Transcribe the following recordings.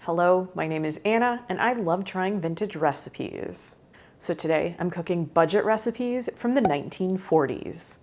Hello, my name is Anna, and I love trying vintage recipes. So today I'm cooking budget recipes from the 1940s.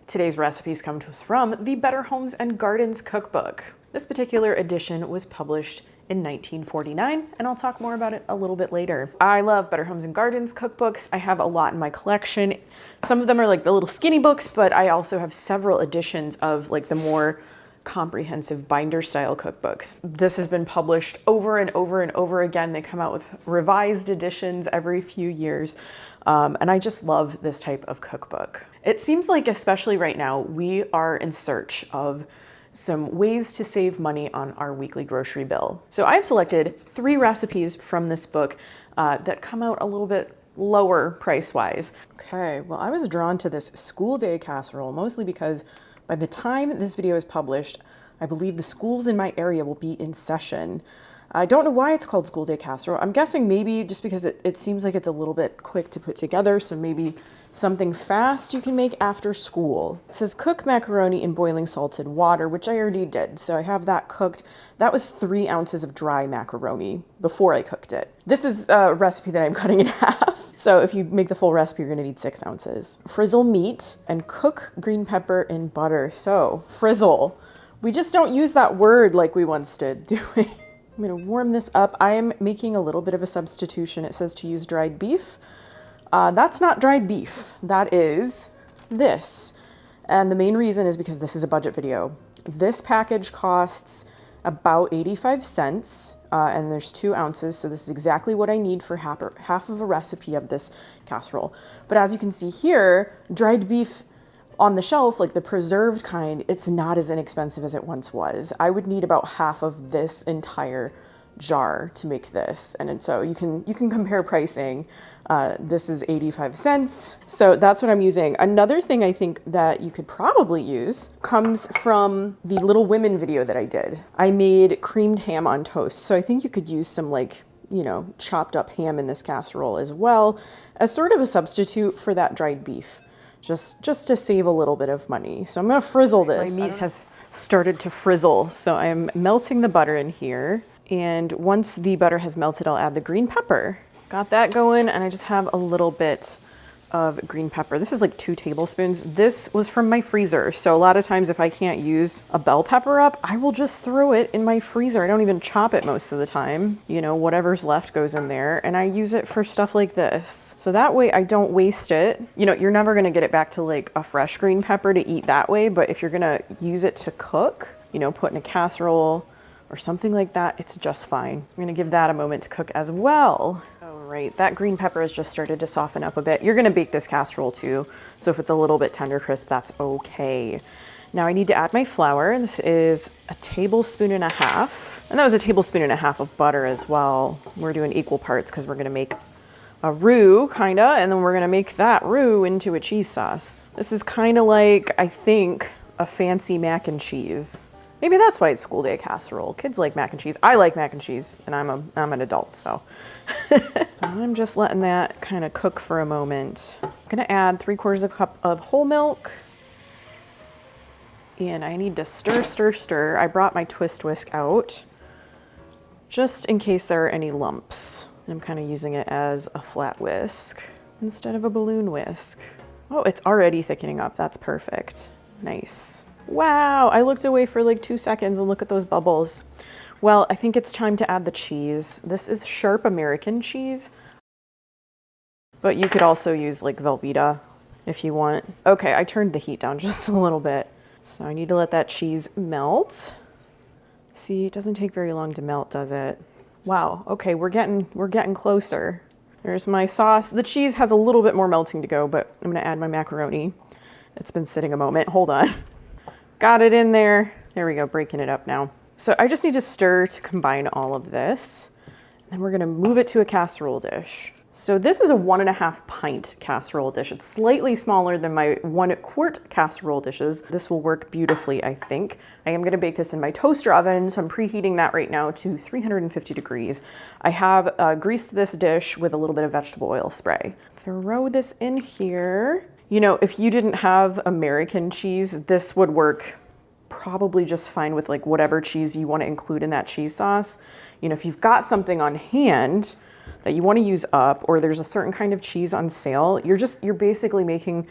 Today's recipes come to us from the Better Homes and Gardens Cookbook. This particular edition was published in 1949, and I'll talk more about it a little bit later. I love Better Homes and Gardens cookbooks. I have a lot in my collection. Some of them are like the little skinny books, but I also have several editions of like the more comprehensive binder style cookbooks. This has been published over and over and over again. They come out with revised editions every few years. And I just love this type of cookbook. It seems like, especially right now, we are in search of some ways to save money on our weekly grocery bill. So I've selected 3 recipes from this book that come out a little bit lower price-wise. Okay, well, I was drawn to this school day casserole mostly because by the time this video is published, I believe the schools in my area will be in session. I don't know why it's called school day casserole. I'm guessing maybe just because it seems like it's a little bit quick to put together, so maybe something fast you can make after school. It says cook macaroni in boiling salted water, which I already did, so I have that cooked. That was 3 ounces of dry macaroni before I cooked it. This is a recipe that I'm cutting in half. So if you make the full recipe, you're gonna need 6 ounces. Frizzle meat and cook green pepper in butter. So frizzle, we just don't use that word like we once did, do we? I'm gonna warm this up. I am making a little bit of a substitution. It says to use dried beef. That's not dried beef, that is this. And the main reason is because this is a budget video. This package costs about 85 cents, and there's 2 ounces, so this is exactly what I need for half of a recipe of this casserole. But as you can see here, dried beef on the shelf, like the preserved kind, it's not as inexpensive as it once was. I would need about half of this entire jar to make this, and so you can compare pricing. This is 85 cents, so that's what I'm using. Another thing I think that you could probably use comes from the Little Women video that I did. I made creamed ham on toast, so I think you could use some chopped up ham in this casserole as well as sort of a substitute for that dried beef, just to save a little bit of money. So I'm gonna frizzle this. My meat has started to frizzle, so I'm melting the butter in here. And once the butter has melted, I'll add the green pepper. Got that going, and I just have a little bit of green pepper. This is like 2 tablespoons. This was from my freezer, so a lot of times if I can't use a bell pepper up, I will just throw it in my freezer. I don't even chop it most of the time. You know, whatever's left goes in there, and I use it for stuff like this. So that way I don't waste it. You know, you're never gonna get it back to like a fresh green pepper to eat that way, but if you're gonna use it to cook, you know, put in a casserole or something like that, it's just fine. I'm gonna give that a moment to cook as well. All right, that green pepper has just started to soften up a bit. You're gonna bake this casserole too, so if it's a little bit tender crisp, that's okay. Now I need to add my flour, and this is 1.5 tablespoons, and that was 1.5 tablespoons of butter as well. We're doing equal parts because we're gonna make a roux, kinda, and then we're gonna make that roux into a cheese sauce. This is kinda like, I think, a fancy mac and cheese. Maybe that's why it's school day casserole. Kids like mac and cheese. I like mac and cheese, and I'm an adult, so. So I'm just letting that kind of cook for a moment. I'm gonna add 3/4 cup of whole milk. And I need to stir, stir, stir. I brought my twist whisk out just in case there are any lumps. I'm kind of using it as a flat whisk instead of a balloon whisk. Oh, it's already thickening up. That's perfect. Nice. Wow, I looked away for like 2 seconds and look at those bubbles. Well, I think it's time to add the cheese. This is sharp American cheese, but you could also use like Velveeta if you want. Okay, I turned the heat down just a little bit. So I need to let that cheese melt. See, it doesn't take very long to melt, does it? Wow, okay, we're getting closer. There's my sauce. The cheese has a little bit more melting to go, but I'm gonna add my macaroni. It's been sitting a moment, hold on. Got it in there. There we go, breaking it up now. So I just need to stir to combine all of this. And we're gonna move it to a casserole dish. So this is a 1.5 pint casserole dish. It's slightly smaller than my 1 quart casserole dishes. This will work beautifully, I think. I am gonna bake this in my toaster oven, so I'm preheating that right now to 350 degrees. I have greased this dish with a little bit of vegetable oil spray. Throw this in here. You know, if you didn't have American cheese, this would work probably just fine with like whatever cheese you want to include in that cheese sauce. You know, if you've got something on hand that you want to use up, or there's a certain kind of cheese on sale, you're basically making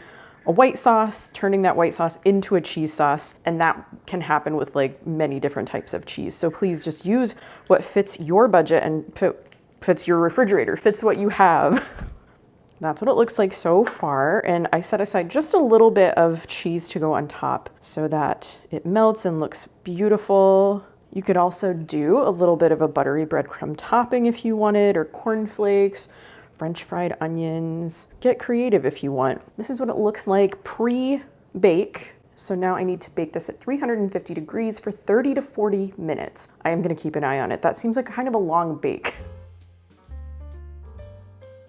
a white sauce, turning that white sauce into a cheese sauce, and that can happen with like many different types of cheese. So please just use what fits your budget and fits your refrigerator, fits what you have. That's what it looks like so far. And I set aside just a little bit of cheese to go on top so that it melts and looks beautiful. You could also do a little bit of a buttery breadcrumb topping if you wanted, or cornflakes, French fried onions. Get creative if you want. This is what it looks like pre-bake. So now I need to bake this at 350 degrees for 30 to 40 minutes. I am gonna keep an eye on it. That seems like kind of a long bake.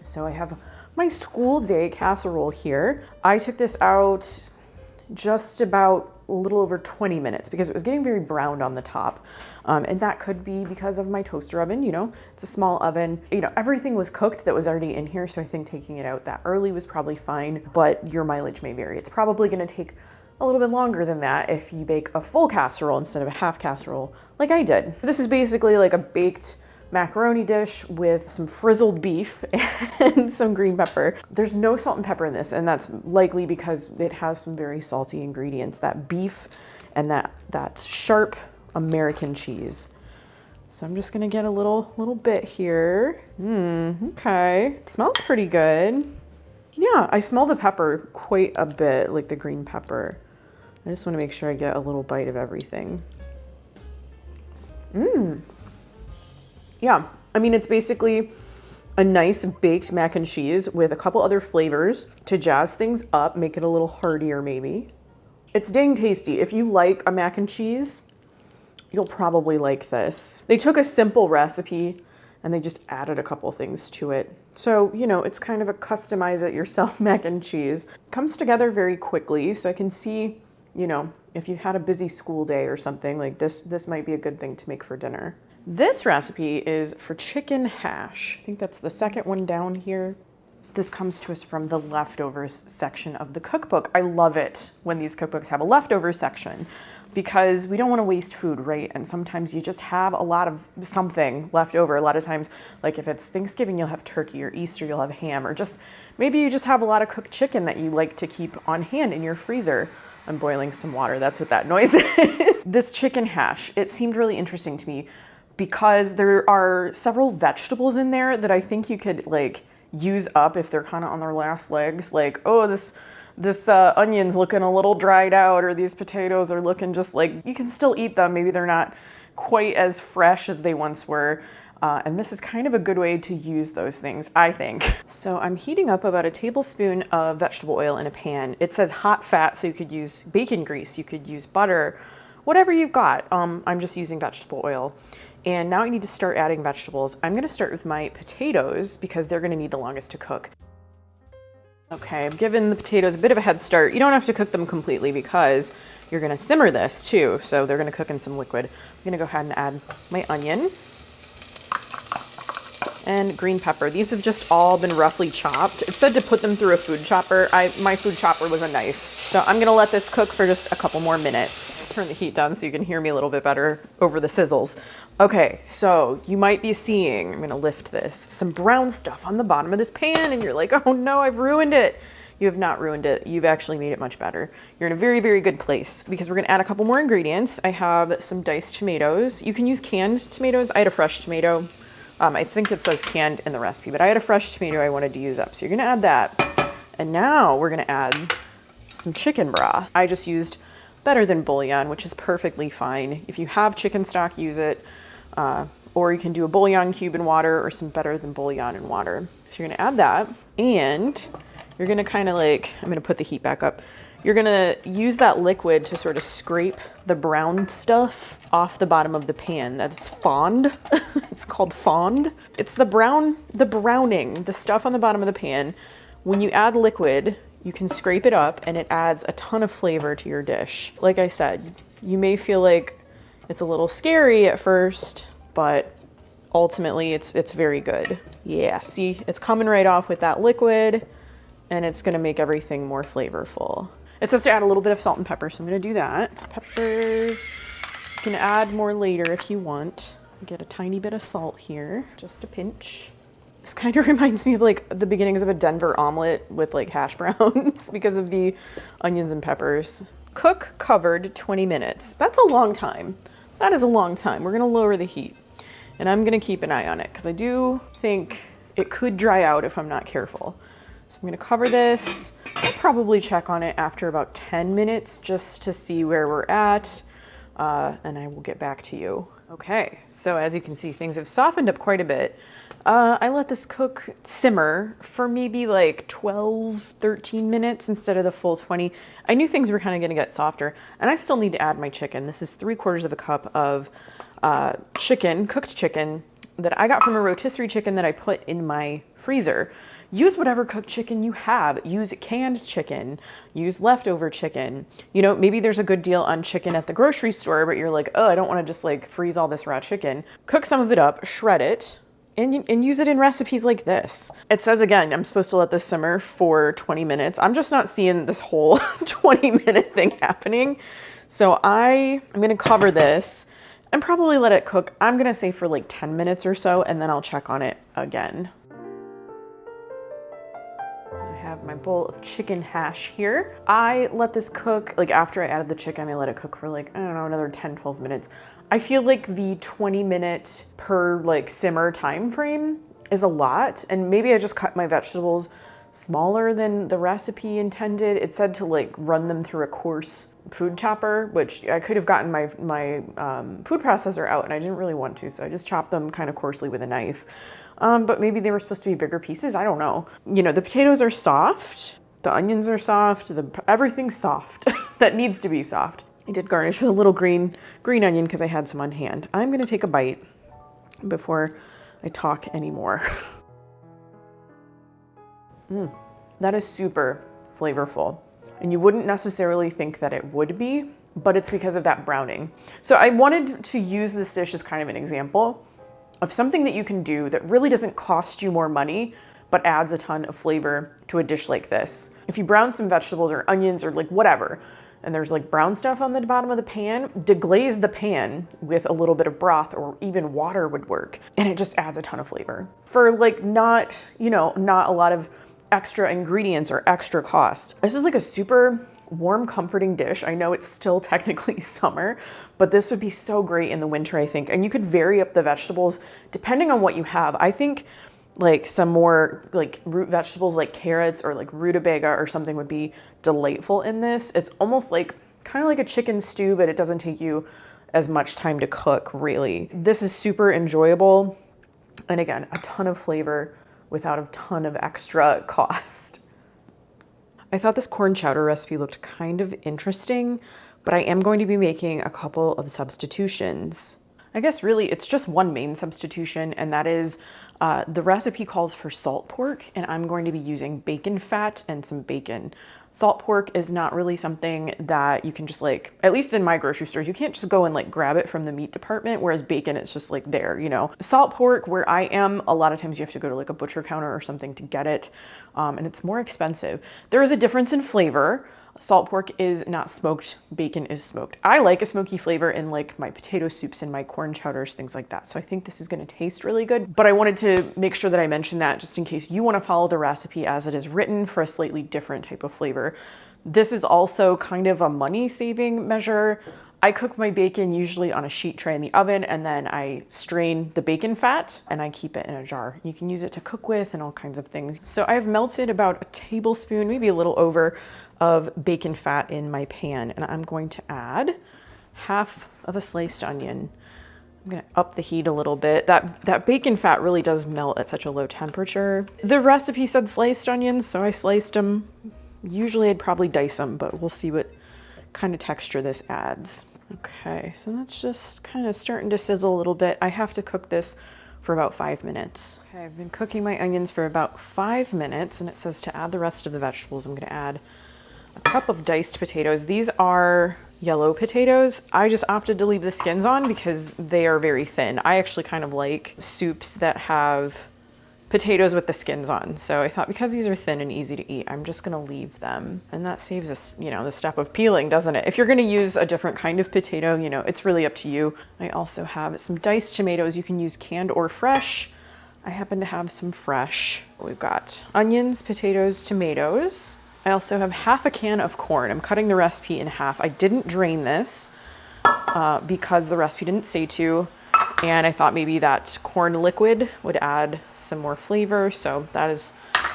So I have my school day casserole here. I took this out just about a little over 20 minutes because it was getting very browned on the top. And that could be because of my toaster oven, you know, it's a small oven. You know, everything was cooked that was already in here. So I think taking it out that early was probably fine, but your mileage may vary. It's probably gonna take a little bit longer than that if you bake a full casserole instead of a half casserole like I did. This is basically like a baked macaroni dish with some frizzled beef and some green pepper. There's no salt and pepper in this, and that's likely because it has some very salty ingredients, that beef and that sharp American cheese. So I'm just gonna get a little bit here. Okay, it smells pretty good. Yeah, I smell the pepper quite a bit, like the green pepper. I just wanna make sure I get a little bite of everything. Yeah, I mean, it's basically a nice baked mac and cheese with a couple other flavors to jazz things up, make it a little heartier maybe. It's dang tasty. If you like a mac and cheese, you'll probably like this. They took a simple recipe and they just added a couple things to it. So, you know, it's kind of a customize it yourself mac and cheese. It comes together very quickly, so I can see, you know, if you had a busy school day or something, like this might be a good thing to make for dinner. This recipe is for chicken hash. I think that's the second one down here. This comes to us from the leftovers section of the cookbook. I love it when these cookbooks have a leftovers section because we don't want to waste food, right? And sometimes you just have a lot of something left over. A lot of times, like if it's Thanksgiving, you'll have turkey, or Easter, you'll have ham, or just maybe you just have a lot of cooked chicken that you like to keep on hand in your freezer. I'm boiling some water. That's what that noise is. This chicken hash, it seemed really interesting to me because there are several vegetables in there that I think you could like use up if they're kind of on their last legs. Like, oh, this onion's looking a little dried out, or these potatoes are looking just like, you can still eat them. Maybe they're not quite as fresh as they once were. And this is kind of a good way to use those things, I think. So I'm heating up about a tablespoon of vegetable oil in a pan. It says hot fat, so you could use bacon grease, you could use butter, whatever you've got. I'm just using vegetable oil. And now I need to start adding vegetables. I'm gonna start with my potatoes because they're gonna need the longest to cook. Okay, I've given the potatoes a bit of a head start. You don't have to cook them completely because you're gonna simmer this too, so they're gonna cook in some liquid. I'm gonna go ahead and add my onion and green pepper. These have just all been roughly chopped. It said to put them through a food chopper. My food chopper was a knife. So I'm gonna let this cook for just a couple more minutes. Turn the heat down so you can hear me a little bit better over the sizzles. Okay, so you might be seeing, I'm gonna lift this, some brown stuff on the bottom of this pan, and you're like, oh no, I've ruined it. You have not ruined it. You've actually made it much better. You're in a very, very good place because we're gonna add a couple more ingredients. I have some diced tomatoes. You can use canned tomatoes. I had a fresh tomato. I think it says canned in the recipe, but I had a fresh tomato I wanted to use up. So you're gonna add that. And now we're gonna add some chicken broth. I just used better than bouillon, which is perfectly fine. If you have chicken stock, use it. Or you can do a bouillon cube in water or some better than bouillon in water. So you're gonna add that, and you're gonna kind of like, I'm gonna put the heat back up. You're gonna use that liquid to sort of scrape the brown stuff off the bottom of the pan. That's fond. It's called fond. It's the browning, the stuff on the bottom of the pan. When you add liquid, you can scrape it up and it adds a ton of flavor to your dish. Like I said, you may feel like it's a little scary at first, but ultimately it's very good. Yeah, see, it's coming right off with that liquid and it's gonna make everything more flavorful. It says to add a little bit of salt and pepper, so I'm gonna do that. Pepper, you can add more later if you want. Get a tiny bit of salt here, just a pinch. This kind of reminds me of like the beginnings of a Denver omelet with like hash browns because of the onions and peppers. Cook covered 20 minutes. That's a long time. That is a long time. We're gonna lower the heat and I'm gonna keep an eye on it because I do think it could dry out if I'm not careful. So I'm gonna cover this. I'll probably check on it after about 10 minutes just to see where we're at, and I will get back to you. Okay, so as you can see, things have softened up quite a bit. I let this cook simmer for maybe like 12, 13 minutes instead of the full 20. I knew things were kind of gonna get softer, and I still need to add my chicken. This is 3/4 of a cup of chicken, cooked chicken, that I got from a rotisserie chicken that I put in my freezer. Use whatever cooked chicken you have. Use canned chicken, use leftover chicken. You know, maybe there's a good deal on chicken at the grocery store, but you're like, oh, I don't wanna just like freeze all this raw chicken. Cook some of it up, shred it, and use it in recipes like this. It says again, I'm supposed to let this simmer for 20 minutes. I'm just not seeing this whole 20-minute thing happening. So I'm gonna cover this and probably let it cook. I'm gonna say for like 10 minutes or so, and then I'll check on it again. I have my bowl of chicken hash here. I let this cook, like after I added the chicken, I let it cook for like, I don't know, another 10, 12 minutes. I feel like the 20-minute per like simmer time frame is a lot. And maybe I just cut my vegetables smaller than the recipe intended. It said to like run them through a coarse food chopper, which I could have gotten my food processor out and I didn't really want to. So I just chopped them kind of coarsely with a knife. But maybe they were supposed to be bigger pieces. I don't know. You know, the potatoes are soft. The onions are soft. Everything's soft that needs to be soft. I did garnish with a little green onion because I had some on hand. I'm gonna take a bite before I talk anymore. That is super flavorful. And you wouldn't necessarily think that it would be, but it's because of that browning. So I wanted to use this dish as kind of an example of something that you can do that really doesn't cost you more money, but adds a ton of flavor to a dish like this. If you brown some vegetables or onions or like whatever, and there's like brown stuff on the bottom of the pan, deglaze the pan with a little bit of broth or even water would work. And it just adds a ton of flavor. For like not a lot of extra ingredients or extra cost. This is like a super warm, comforting dish. I know it's still technically summer, but this would be so great in the winter, I think. And you could vary up the vegetables depending on what you have. I think like some more like root vegetables like carrots or like rutabaga or something would be delightful in this. It's almost like kind of like a chicken stew, but it doesn't take you as much time to cook, really. This is super enjoyable. And again, a ton of flavor without a ton of extra cost. I thought this corn chowder recipe looked kind of interesting, but I am going to be making a couple of substitutions. I guess really it's just one main substitution, and that is the recipe calls for salt pork, and I'm going to be using bacon fat and some bacon. Salt pork is not really something that you can just like, at least in my grocery stores, you can't just go and like grab it from the meat department, whereas bacon is just like there, you know. Salt pork, where I am, a lot of times you have to go to like a butcher counter or something to get it, and it's more expensive. There is a difference in flavor. Salt pork is not smoked, bacon is smoked. I like a smoky flavor in like my potato soups and my corn chowders, things like that. So I think this is gonna taste really good, but I wanted to make sure that I mentioned that just in case you wanna follow the recipe as it is written for a slightly different type of flavor. This is also kind of a money saving measure. I cook my bacon usually on a sheet tray in the oven, and then I strain the bacon fat and I keep it in a jar. You can use it to cook with and all kinds of things. So I've melted about a tablespoon, maybe a little over, of bacon fat in my pan, and I'm going to add half of a sliced onion. I'm gonna up the heat a little bit. That bacon fat really does melt at such a low temperature. The recipe said sliced onions, so I sliced them. Usually I'd probably dice them, but we'll see what kind of texture this adds. Okay, so that's just kind of starting to sizzle a little bit. I have to cook this for about 5 minutes. Okay, I've been cooking my onions for about 5 minutes, and it says to add the rest of the vegetables. I'm gonna add a cup of diced potatoes. These are yellow potatoes. I just opted to leave the skins on because they are very thin. I actually kind of like soups that have potatoes with the skins on. So I thought because these are thin and easy to eat, I'm just gonna leave them. And that saves us, you know, the step of peeling, doesn't it? If you're gonna use a different kind of potato, you know, it's really up to you. I also have some diced tomatoes. You can use canned or fresh. I happen to have some fresh. We've got onions, potatoes, tomatoes. I also have half a can of corn. I'm cutting the recipe in half. I didn't drain this because the recipe didn't say to, and I thought maybe that corn liquid would add some more flavor. So that is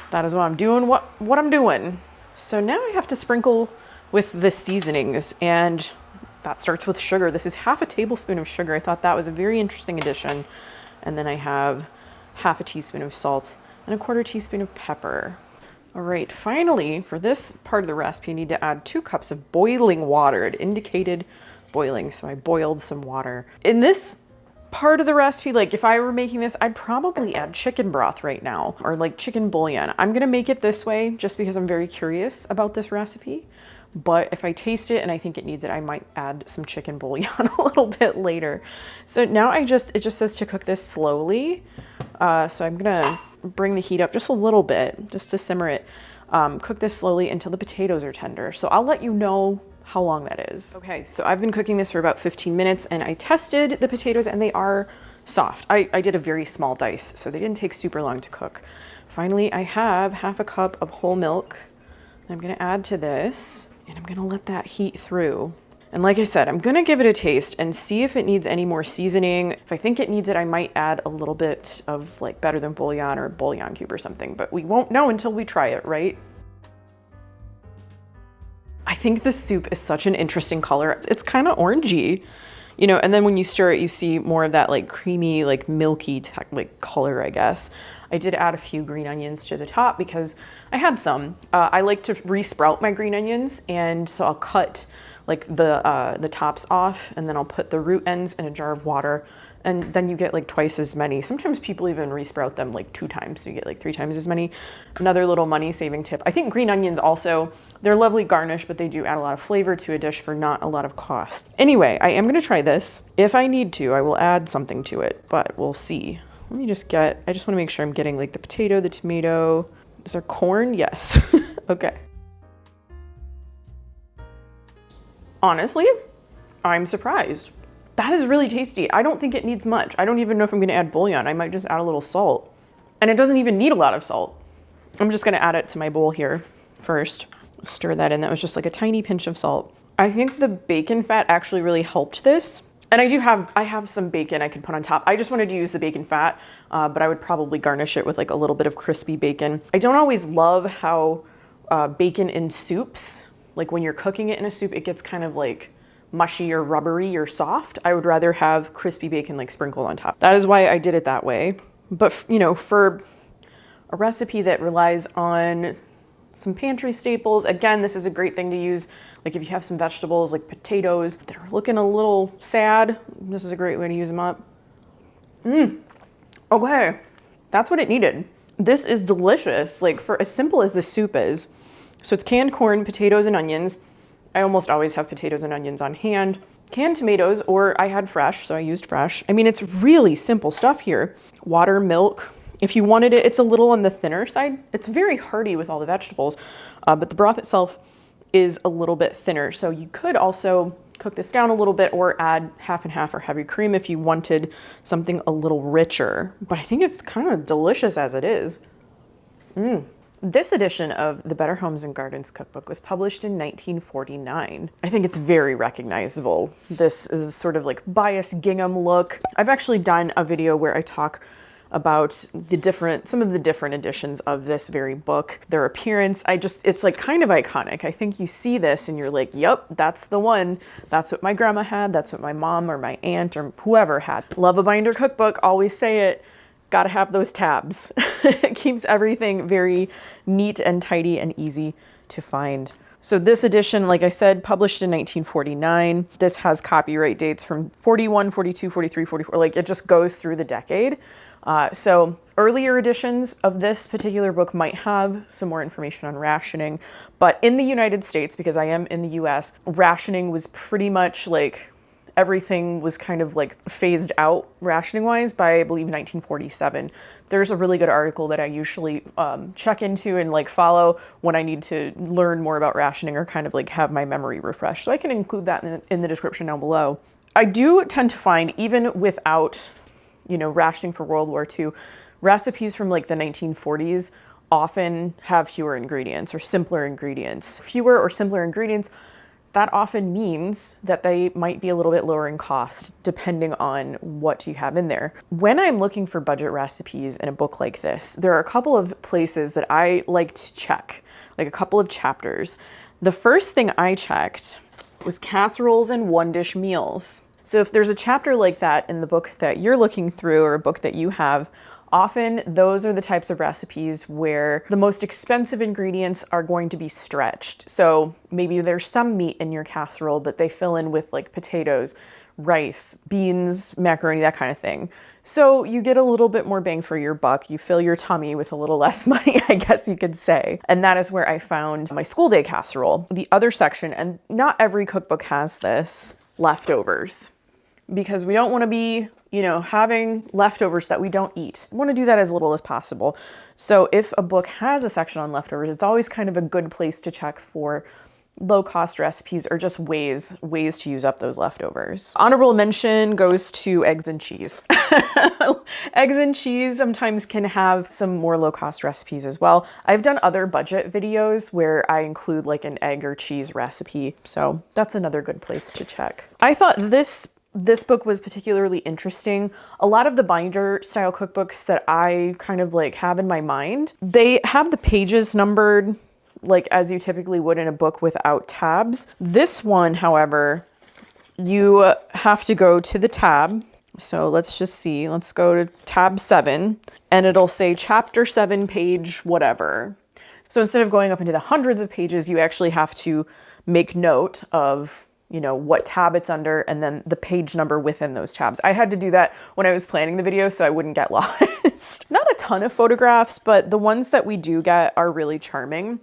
what I'm doing. What I'm doing. So now I have to sprinkle with the seasonings, and that starts with sugar. This is half a tablespoon of sugar. I thought that was a very interesting addition. And then I have half a teaspoon of salt and a 1/4 teaspoon of pepper. All right, finally, for this part of the recipe, I need to add 2 cups of boiling water. It indicated boiling, so I boiled some water. In this part of the recipe, like if I were making this, I'd probably add chicken broth right now, or like chicken bouillon. I'm gonna make it this way just because I'm very curious about this recipe. But if I taste it and I think it needs it, I might add some chicken bouillon a little bit later. So now it just says to cook this slowly. So I'm gonna bring the heat up just a little bit, just to simmer it. Cook this slowly until the potatoes are tender. So I'll let you know how long that is. Okay, so I've been cooking this for about 15 minutes and I tested the potatoes and they are soft. I did a very small dice, so they didn't take super long to cook. Finally, I have half a cup of whole milk. I'm gonna add to this and I'm gonna let that heat through. And like I said, I'm gonna give it a taste and see if it needs any more seasoning. If I think it needs it, I might add a little bit of like Better Than Bouillon or bouillon cube or something, but we won't know until we try it, right? I think the soup is such an interesting color. It's kind of orangey, you know, and then when you stir it, you see more of that like creamy, like milky like color, I guess. I did add a few green onions to the top because I had some. I like to re-sprout my green onions, and so I'll cut like the tops off, and then I'll put the root ends in a jar of water, and then you get like twice as many. Sometimes people even re-sprout them like 2 times, so you get like 3 times as many. Another little money-saving tip. I think green onions also, they're a lovely garnish, but they do add a lot of flavor to a dish for not a lot of cost. Anyway, I am gonna try this. If I need to, I will add something to it, but we'll see. Let me just get, I just wanna make sure I'm getting like the potato, the tomato. Is there corn? Yes. Okay. Honestly, I'm surprised. That is really tasty. I don't think it needs much. I don't even know if I'm gonna add bouillon. I might just add a little salt. And it doesn't even need a lot of salt. I'm just gonna add it to my bowl here first. Stir that in. That was just like a tiny pinch of salt. I think the bacon fat actually really helped this. And I have some bacon I could put on top. I just wanted to use the bacon fat, but I would probably garnish it with like a little bit of crispy bacon. I don't always love how bacon in soups, like when you're cooking it in a soup, it gets kind of like mushy or rubbery or soft. I would rather have crispy bacon like sprinkled on top. That is why I did it that way. But you know, for a recipe that relies on some pantry staples, again, this is a great thing to use. Like if you have some vegetables like potatoes that are looking a little sad, this is a great way to use them up. Okay, that's what it needed. This is delicious, like for as simple as this soup is. So it's canned corn, potatoes, and onions. I almost always have potatoes and onions on hand. Canned tomatoes, or I had fresh, so I used fresh. I mean, it's really simple stuff here. Water, milk. If you wanted it, it's a little on the thinner side. It's very hearty with all the vegetables, but the broth itself is a little bit thinner. So you could also cook this down a little bit or add half and half or heavy cream if you wanted something a little richer. But I think it's kind of delicious as it is. This edition of the Better Homes and Gardens cookbook was published in 1949. I think it's very recognizable. This is sort of like bias gingham look. I've actually done a video where I talk about some of the different editions of this very book, their appearance. It's like kind of iconic. I think you see this and you're like, yep, that's the one. That's what my grandma had. That's what my mom or my aunt or whoever had. Love a binder cookbook, always say it. Gotta have those tabs. It keeps everything very neat and tidy and easy to find. So this edition, like I said, published in 1949. This has copyright dates from 41, 42, 43, 44, like it just goes through the decade. So earlier editions of this particular book might have some more information on rationing, but in the United States, because I am in the US, rationing was pretty much like everything was kind of like phased out rationing wise by, I believe, 1947. There's a really good article that I usually check into and like follow when I need to learn more about rationing or kind of like have my memory refreshed. So I can include that in the description down below. I do tend to find, even without, you know, rationing for World War II, recipes from like the 1940s often have fewer ingredients or simpler ingredients. Fewer or simpler ingredients, that often means that they might be a little bit lower in cost depending on what you have in there. When I'm looking for budget recipes in a book like this, there are a couple of places that I like to check, like a couple of chapters. The first thing I checked was casseroles and one-dish meals. So if there's a chapter like that in the book that you're looking through or a book that you have, often those are the types of recipes where the most expensive ingredients are going to be stretched. So maybe there's some meat in your casserole, but they fill in with like potatoes, rice, beans, macaroni, that kind of thing. So you get a little bit more bang for your buck. You fill your tummy with a little less money, I guess you could say. And that is where I found my school day casserole. The other section, and not every cookbook has this, leftovers. Because we don't want to be, you know, having leftovers that we don't eat. We want to do that as little as possible. So if a book has a section on leftovers, it's always kind of a good place to check for low cost recipes or just ways to use up those leftovers. Honorable mention goes to eggs and cheese. Eggs and cheese sometimes can have some more low cost recipes as well. I've done other budget videos where I include like an egg or cheese recipe. So that's another good place to check. I thought this book was particularly interesting. A lot of the binder style cookbooks that I kind of like have in my mind, they have the pages numbered like as you typically would in a book without tabs. This one, however, you have to go to the tab. So let's just see, let's go to tab 7 and it'll say chapter 7, page whatever. So instead of going up into the hundreds of pages, you actually have to make note of, you know, what tab it's under and then the page number within those tabs. I had to do that when I was planning the video so I wouldn't get lost. Not a ton of photographs, but the ones that we do get are really charming.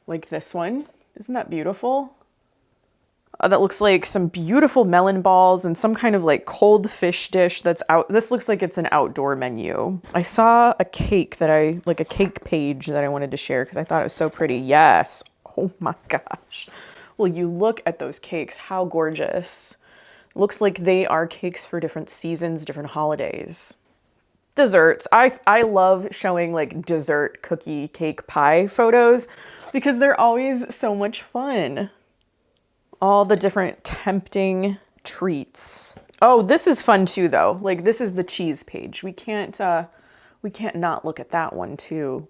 Like this one. Isn't that beautiful? That looks like some beautiful melon balls and some kind of like cold fish dish that's out. This looks like it's an outdoor menu. I saw a cake that like a cake page that I wanted to share because I thought it was so pretty. Yes. Oh my gosh. Well, you look at those cakes, how gorgeous. Looks like they are cakes for different seasons, different holidays. Desserts. I love showing like dessert cookie cake pie photos because they're always so much fun. All the different tempting treats. Oh, this is fun too though. Like this is the cheese page. We can't not look at that one too.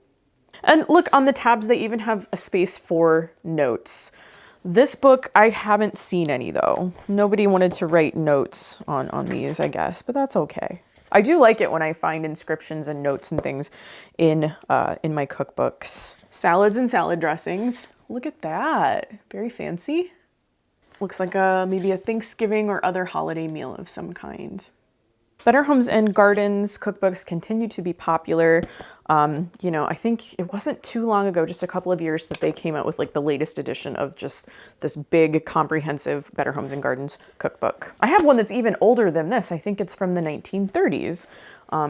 And look, on the tabs, they even have a space for notes. This book, I haven't seen any though. Nobody wanted to write notes on these, I guess, but that's okay. I do like it when I find inscriptions and notes and things in my cookbooks. Salads and salad dressings. Look at that. Very fancy. Looks like maybe a Thanksgiving or other holiday meal of some kind. Better Homes and Gardens cookbooks continue to be popular. You know, I think it wasn't too long ago, just a couple of years, that they came out with like the latest edition of just this big comprehensive Better Homes and Gardens cookbook. I have one that's even older than this. I think it's from the 1930s.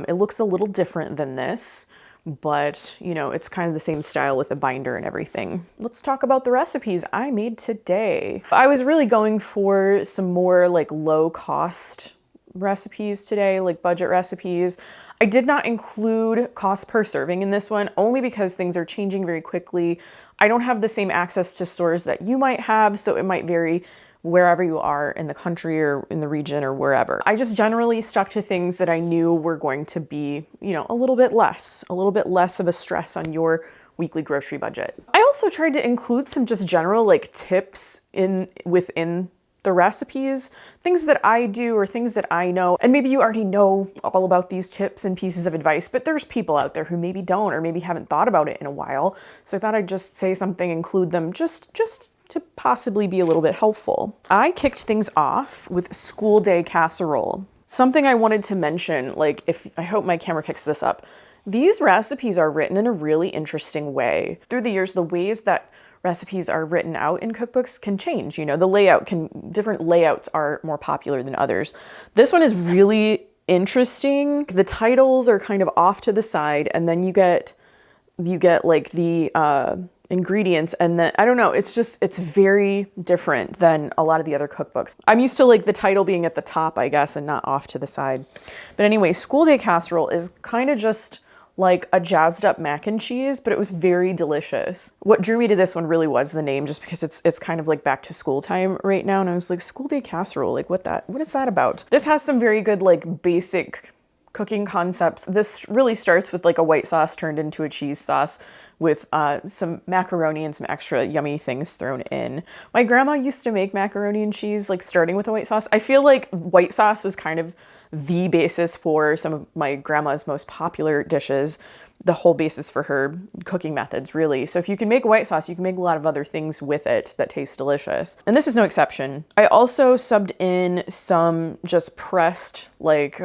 It looks a little different than this, but you know, it's kind of the same style with the binder and everything. Let's talk about the recipes I made today. I was really going for some more like low cost recipes today, like budget recipes. I did not include cost per serving in this one only because things are changing very quickly. I don't have the same access to stores that you might have, so it might vary wherever you are in the country or in the region or wherever. I just generally stuck to things that I knew were going to be, you know, a little bit less of a stress on your weekly grocery budget. I also tried to include some just general like tips within the recipes, things that I do or things that I know. And maybe you already know all about these tips and pieces of advice, but there's people out there who maybe don't or maybe haven't thought about it in a while. So I thought I'd just say something, include them just to possibly be a little bit helpful. I kicked things off with school day casserole. Something I wanted to mention, like I hope my camera picks this up. These recipes are written in a really interesting way. Through the years, the ways that recipes are written out in cookbooks can change. You know, the layout can, different layouts are more popular than others. This one is really interesting. The titles are kind of off to the side, and then you get like the ingredients, and then I don't know, it's very different than a lot of the other cookbooks. I'm used to like the title being at the top, I guess, and not off to the side. But anyway, School Day Casserole is kind of just like a jazzed up mac and cheese, but it was very delicious. What drew me to this one really was the name, just because it's kind of like back to school time right now, and I was like, School Day Casserole, like what is that about? This has some very good like basic cooking concepts. This really starts with like a white sauce turned into a cheese sauce with some macaroni and some extra yummy things thrown in. My grandma used to make macaroni and cheese like starting with a white sauce. I feel like white sauce was kind of the basis for some of my grandma's most popular dishes, the whole basis for her cooking methods, really. So if you can make white sauce, you can make a lot of other things with it that taste delicious. And this is no exception. I also subbed in some just pressed like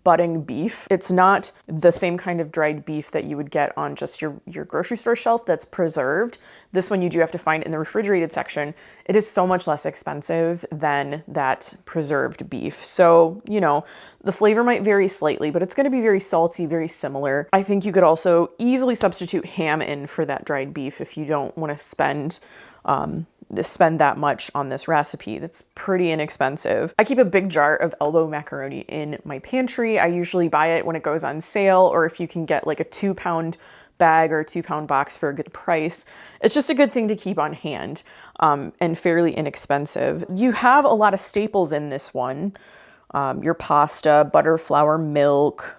budding beef. It's not the same kind of dried beef that you would get on just your grocery store shelf that's preserved. This one you do have to find in the refrigerated section. It is so much less expensive than that preserved beef. So, you know, the flavor might vary slightly, but it's going to be very salty, very similar. I think you could also easily substitute ham in for that dried beef if you don't want to spend that much on this recipe. That's pretty inexpensive. I keep a big jar of elbow macaroni in my pantry. I usually buy it when it goes on sale, or if you can get like a 2-pound bag or a 2-pound box for a good price. It's just a good thing to keep on hand, and fairly inexpensive. You have a lot of staples in this one. Your pasta, butter, flour, milk,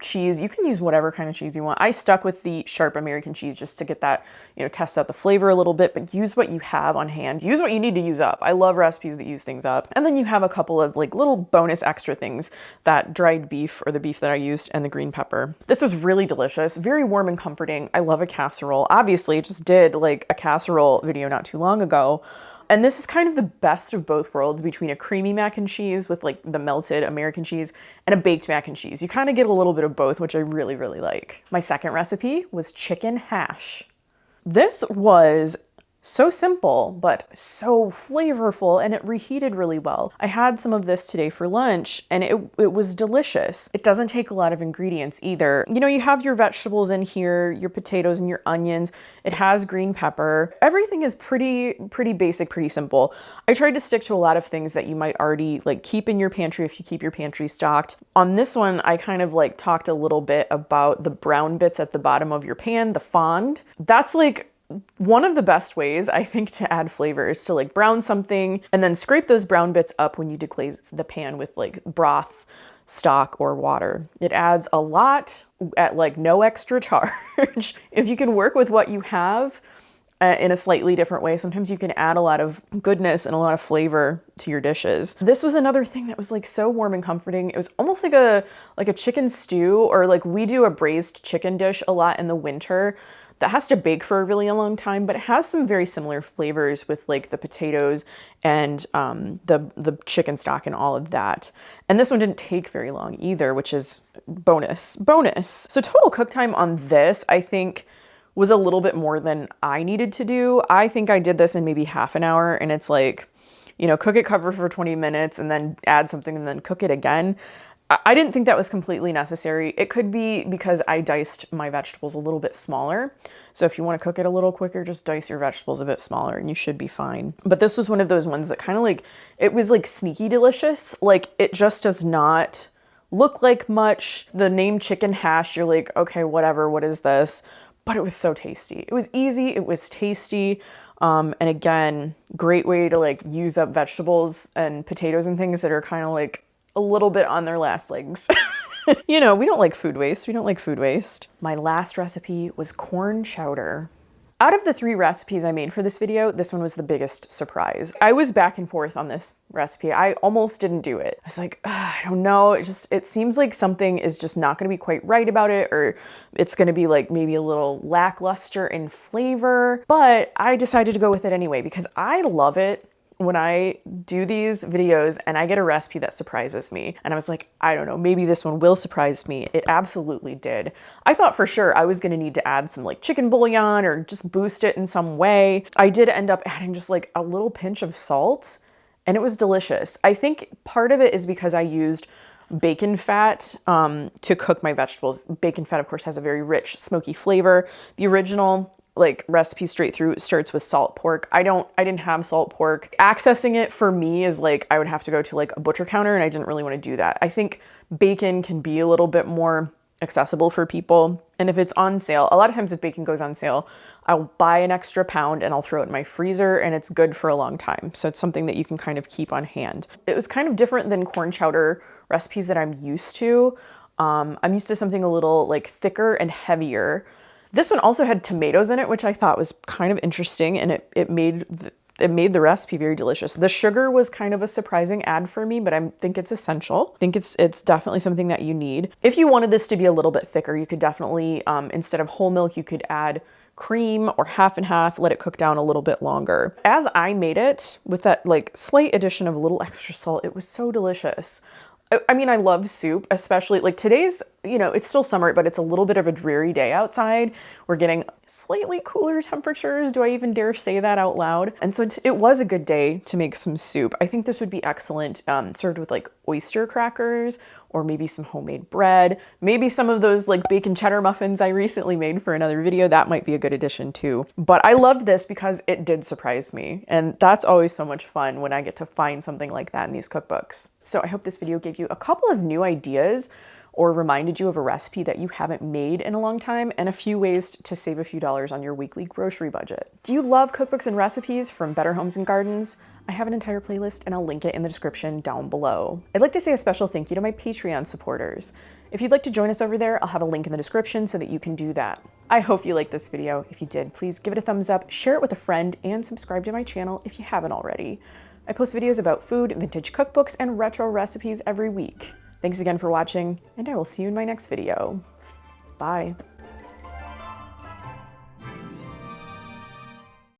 cheese. You can use whatever kind of cheese you want. I stuck with the sharp American cheese just to get that, you know, test out the flavor a little bit, but use what you have on hand. Use what you need to use up. I love recipes that use things up. And then you have a couple of like little bonus extra things, that dried beef, or the beef that I used, and the green pepper. This was really delicious, very warm and comforting. I love a casserole. Obviously, just did like a casserole video not too long ago. And this is kind of the best of both worlds between a creamy mac and cheese with like the melted American cheese and a baked mac and cheese. You kind of get a little bit of both, which I really, really like. My second recipe was chicken hash. This was so simple, but so flavorful, and it reheated really well. I had some of this today for lunch, and it was delicious. It doesn't take a lot of ingredients either. You know, you have your vegetables in here, your potatoes and your onions. It has green pepper. Everything is pretty basic, pretty simple. I tried to stick to a lot of things that you might already like keep in your pantry if you keep your pantry stocked. On this one, I kind of like talked a little bit about the brown bits at the bottom of your pan, the fond. That's like one of the best ways, I think, to add flavor is to like brown something and then scrape those brown bits up when you deglaze the pan with like broth, stock, or water. It adds a lot at like no extra charge. If you can work with what you have in a slightly different way, sometimes you can add a lot of goodness and a lot of flavor to your dishes. This was another thing that was like so warm and comforting. It was almost like a chicken stew, or like we do a braised chicken dish a lot in the winter that has to bake for a really long time, but it has some very similar flavors with like the potatoes and the chicken stock and all of that. And this one didn't take very long either, which is bonus. So total cook time on this, I think, was a little bit more than I needed to do. I think I did this in maybe half an hour, and it's like, you know, cook it, cover for 20 minutes, and then add something and then cook it again. I didn't think that was completely necessary. It could be because I diced my vegetables a little bit smaller. So if you want to cook it a little quicker, just dice your vegetables a bit smaller and you should be fine. But this was one of those ones that kind of like, it was like sneaky delicious. Like it just does not look like much. The name chicken hash, you're like, okay, whatever, what is this? But it was so tasty. It was easy, it was tasty. And again, great way to like use up vegetables and potatoes and things that are kind of like a little bit on their last legs. You know, we don't like food waste. My last recipe was corn chowder. Out of the 3 recipes I made for this video, this one was the biggest surprise. I was back and forth on this recipe. I almost didn't do it. I was like, I don't know. It seems like something is just not going to be quite right about it, or it's going to be like maybe a little lackluster in flavor. But I decided to go with it anyway because I love it when I do these videos and I get a recipe that surprises me, and I was like, I don't know, maybe this one will surprise me. It absolutely did. I thought for sure I was gonna need to add some like chicken bouillon or just boost it in some way. I did end up adding just like a little pinch of salt, and it was delicious. I think part of it is because I used bacon fat to cook my vegetables. Bacon fat, of course, has a very rich, smoky flavor. The original like recipe straight through starts with salt pork. I didn't have salt pork. Accessing it for me is like, I would have to go to like a butcher counter, and I didn't really want to do that. I think bacon can be a little bit more accessible for people. And if it's on sale, a lot of times if bacon goes on sale, I'll buy an extra pound and I'll throw it in my freezer, and it's good for a long time. So it's something that you can kind of keep on hand. It was kind of different than corn chowder recipes that I'm used to. I'm used to something a little like thicker and heavier. This one also had tomatoes in it, which I thought was kind of interesting, and it made the recipe very delicious. The sugar was kind of a surprising add for me, but I think it's essential. I think it's definitely something that you need. If you wanted this to be a little bit thicker, you could definitely, instead of whole milk, you could add cream or half and half, let it cook down a little bit longer. As I made it with that like slight addition of a little extra salt, it was so delicious. I mean, I love soup, especially like today's, you know, it's still summer, but it's a little bit of a dreary day outside. We're getting slightly cooler temperatures. Do I even dare say that out loud? And so it was a good day to make some soup. I think this would be excellent served with like oyster crackers, or maybe some homemade bread, maybe some of those like bacon cheddar muffins I recently made for another video. That might be a good addition too. But I loved this because it did surprise me. And that's always so much fun when I get to find something like that in these cookbooks. So I hope this video gave you a couple of new ideas, or reminded you of a recipe that you haven't made in a long time, and a few ways to save a few dollars on your weekly grocery budget. Do you love cookbooks and recipes from Better Homes and Gardens? I have an entire playlist, and I'll link it in the description down below. I'd like to say a special thank you to my Patreon supporters. If you'd like to join us over there, I'll have a link in the description so that you can do that. I hope you liked this video. If you did, please give it a thumbs up, share it with a friend, and subscribe to my channel if you haven't already. I post videos about food, vintage cookbooks, and retro recipes every week. Thanks again for watching, and I will see you in my next video. Bye.